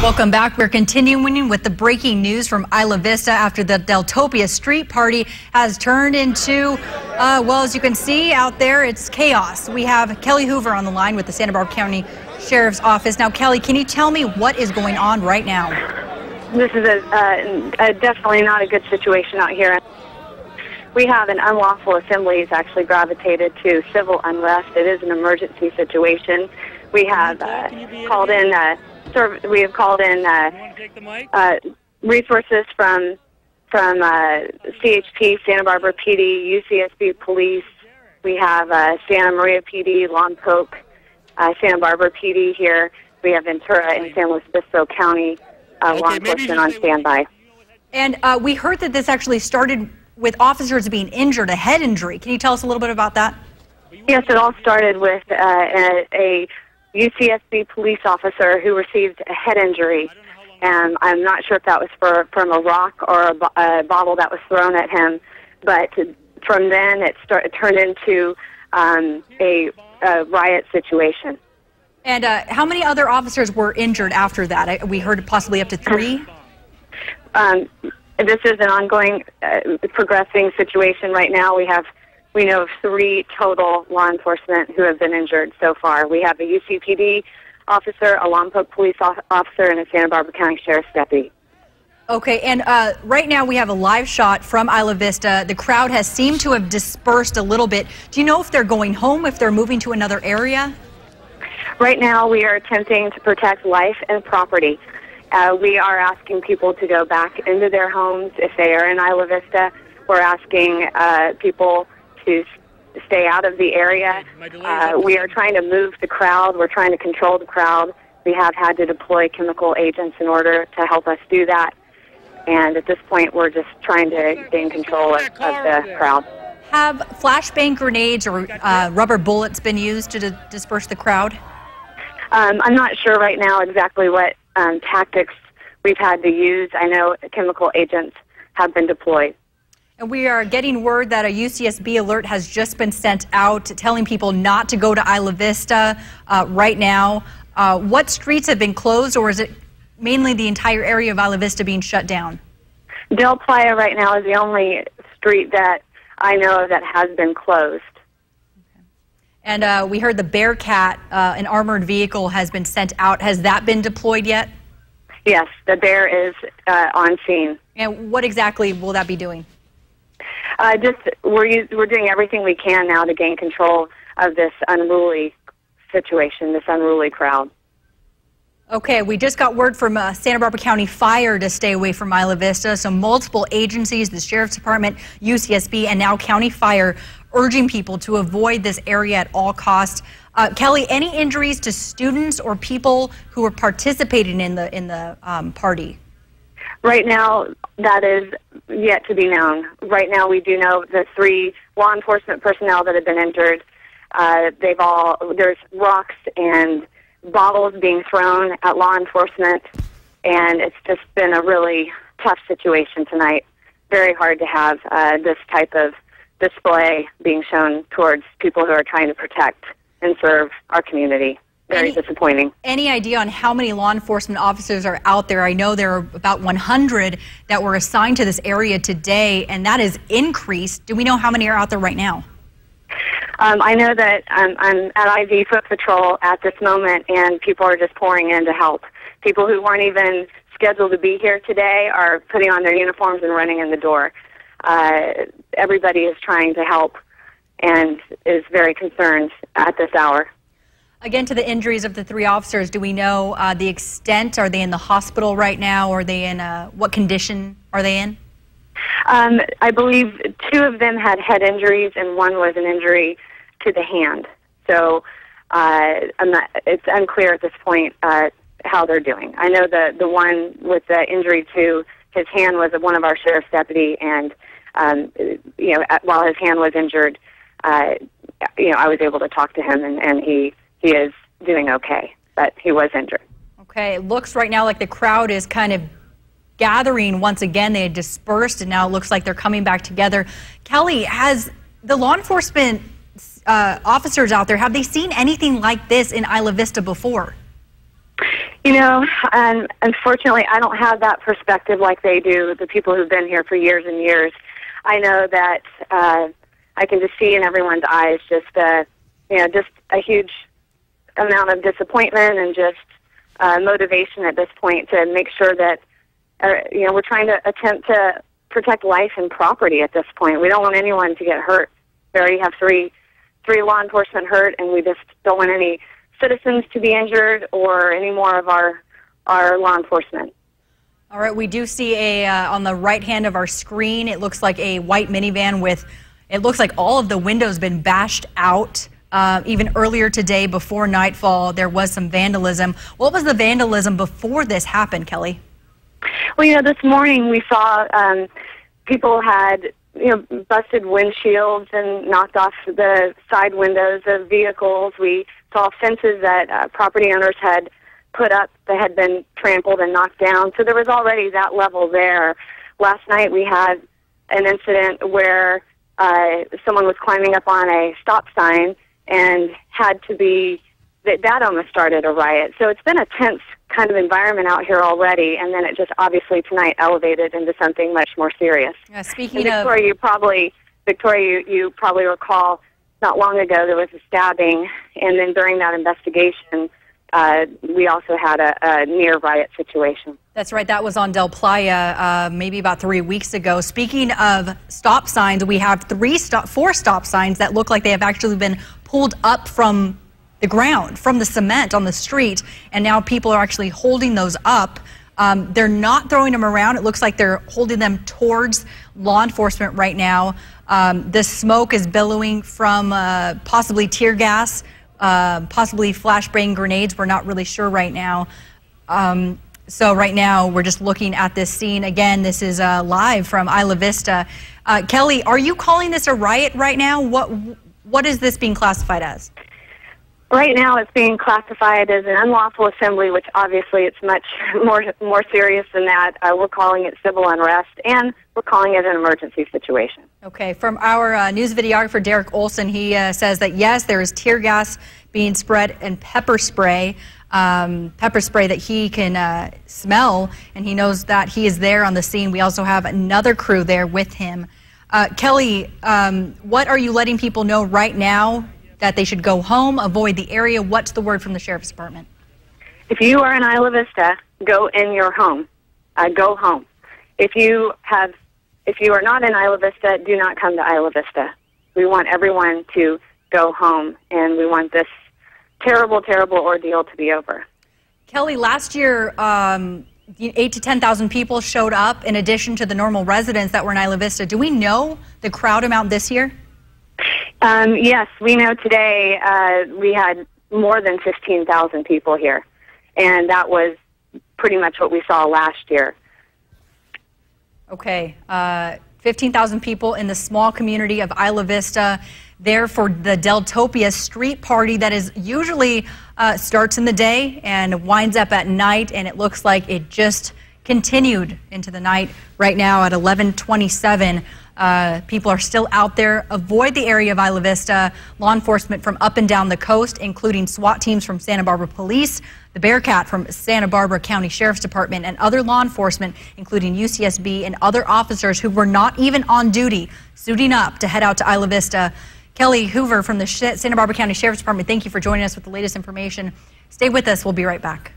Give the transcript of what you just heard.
Welcome back. We're continuing with the breaking news from Isla Vista after the Deltopia street party has turned into, well, as you can see out there, it's chaos. We have Kelly Hoover on the line with the Santa Barbara County Sheriff's Office. Now, Kelly, can you tell me what is going on right now? This is definitely not a good situation out here. We have an unlawful assembly has actually gravitated to civil unrest. It is an emergency situation. We have called in resources from CHP, Santa Barbara PD, UCSB Police. We have Santa Maria PD, Lompoc, Santa Barbara PD here. We have Ventura and San Luis Obispo County law enforcement on standby. And we heard that this actually started with officers being injured, a head injury. Can you tell us a little bit about that? Yes, it all started with a UCSB police officer who received a head injury. And I'm not sure if that was from a rock or a bottle that was thrown at him, but from then it turned into a riot situation. And how many other officers were injured after that? We heard possibly up to 3? This is an ongoing, progressing situation right now. We know of 3 total law enforcement who have been injured so far. We have a UCPD officer, a Lompoc police officer, and a Santa Barbara County Sheriff's deputy. Okay, and right now we have a live shot from Isla Vista. The crowd has seemed to have dispersed a little bit. Do you know if they're going home, if they're moving to another area? Right now we are attempting to protect life and property. We are asking people to go back into their homes if they are in Isla Vista. We're asking people to stay out of the area. We are trying to move the crowd. We're trying to control the crowd. We have had to deploy chemical agents in order to help us do that. And at this point, we're just trying to gain control of the crowd. Have flashbang grenades or rubber bullets been used to disperse the crowd? I'm not sure right now exactly what tactics we've had to use. I know chemical agents have been deployed. And we are getting word that a UCSB alert has just been sent out telling people not to go to Isla Vista right now. What streets have been closed, or is it mainly the entire area of Isla Vista being shut down? Playa right now is the only street that I know of that has been closed. Okay. And we heard the Bearcat, an armored vehicle, has been sent out. Has that been deployed yet? Yes, the Bear is on scene. And what exactly will that be doing? We're doing everything we can now to gain control of this unruly situation, this unruly crowd. Okay, we just got word from Santa Barbara County Fire to stay away from Isla Vista. So multiple agencies, the Sheriff's Department, UCSB, and now County Fire, urging people to avoid this area at all costs. Kelly, any injuries to students or people who were participating in the party? Right now, that is yet to be known. Right now, we do know the 3 law enforcement personnel that have been injured. There's rocks and bottles being thrown at law enforcement, and it's just been a really tough situation tonight. Very hard to have this type of display being shown towards people who are trying to protect and serve our community. Very disappointing. Any idea on how many law enforcement officers are out there? I know there are about 100 that were assigned to this area today, and that is increased. Do we know how many are out there right now? I know that I'm at IV Foot Patrol at this moment, and people are just pouring in to help. People who weren't even scheduled to be here today are putting on their uniforms and running in the door. Everybody is trying to help and is very concerned at this hour. Again, to the injuries of the 3 officers, do we know the extent? Are they in the hospital right now? Or are they in what condition are they in? I believe 2 of them had head injuries, and 1 was an injury to the hand. So it's unclear at this point how they're doing. I know the one with the injury to his hand was one of our sheriff's deputy, and while his hand was injured, I was able to talk to him, and he is doing okay, but he was injured. Okay, it looks right now like the crowd is kind of gathering once again. They had dispersed, and now it looks like they're coming back together. Kelly, has the law enforcement officers out there, have they seen anything like this in Isla Vista before? You know, and unfortunately, I don't have that perspective like they do, the people who've been here for years and years. I know that I can just see in everyone's eyes just a huge amount of disappointment and just motivation at this point to make sure that, we're trying to attempt to protect life and property at this point. We don't want anyone to get hurt. We already have three law enforcement hurt, and we just don't want any citizens to be injured or any more of our law enforcement. All right, we do see on the right hand of our screen, it looks like a white minivan with, it looks like all of the windows been bashed out. Even earlier today, before nightfall, there was some vandalism. What was the vandalism before this happened, Kelly? Well, this morning we saw people had busted windshields and knocked off the side windows of vehicles. We saw fences that property owners had put up that had been trampled and knocked down. So there was already that level there. Last night we had an incident where someone was climbing up on a stop sign and had to be, that almost started a riot. So it's been a tense kind of environment out here already, and then it just obviously tonight elevated into something much more serious. Yeah, speaking of Victoria, you probably recall not long ago there was a stabbing, and then during that investigation, we also had a near riot situation. That's right. That was on Playa maybe about 3 weeks ago. Speaking of stop signs, we have four stop signs that look like they have actually been pulled up from the ground, from the cement on the street, and now people are actually holding those up. They're not throwing them around. It looks like they're holding them towards law enforcement right now. The smoke is billowing from possibly tear gas, possibly flashbang grenades. We're not really sure right now. So right now we're just looking at this scene. Again, this is live from Isla Vista. Kelly, are you calling this a riot right now? What is this being classified as? Right now it's being classified as an unlawful assembly, which obviously it's much more serious than that. We're calling it civil unrest, and we're calling it an emergency situation. Okay, from our news videographer, Derek Olson, he says that yes, there is tear gas being spread and pepper spray that he can smell, and he knows that he is there on the scene. We also have another crew there with him. Kelly, what are you letting people know right now? That they should go home, avoid the area? What's the word from the Sheriff's Department? If you are in Isla Vista, go in your home. Go home. If you are not in Isla Vista, do not come to Isla Vista. We want everyone to go home, and we want this terrible, terrible ordeal to be over. Kelly, last year, 8,000 to 10,000 people showed up in addition to the normal residents that were in Isla Vista. Do we know the crowd amount this year? Yes, we know today we had more than 15,000 people here, and that was pretty much what we saw last year. Okay, 15,000 people in the small community of Isla Vista, there for the Deltopia street party that is usually starts in the day and winds up at night, and it looks like it just continued into the night. Right now at 11:27. People are still out there. Avoid the area of Isla Vista. Law enforcement from up and down the coast, including SWAT teams from Santa Barbara Police, the Bearcat from Santa Barbara County Sheriff's Department, and other law enforcement, including UCSB and other officers who were not even on duty, suiting up to head out to Isla Vista. Kelly Hoover from the Santa Barbara County Sheriff's Department, thank you for joining us with the latest information. Stay with us. We'll be right back.